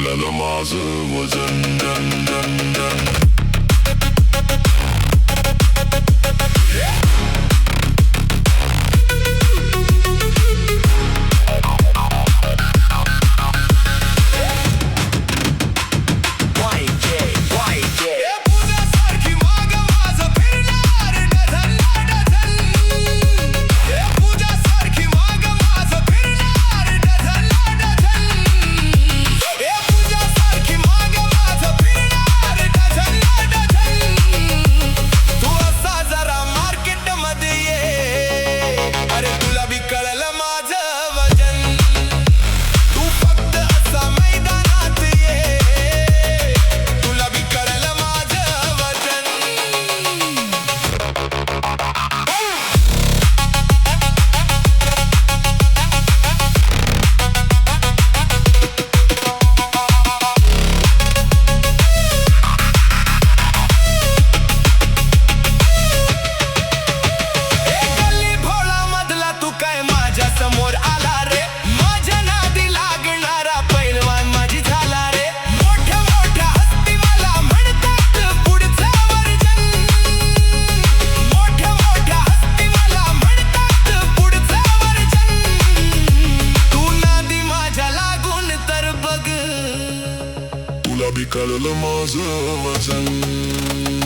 कळलं माझं वजन. समोर आला रे माझ्या नादी लागणारा पैलवान माझी झाला रे. मोठ्या मोठ्या हस्ती मला म्हणतात पुढचं वर्जन. मोठ्या मोठ्या हस्ती मला म्हणतात पुढचं वर्जन. तू नादी माझ्या लागून तर बघ तुला बी कळलं माझं वजन.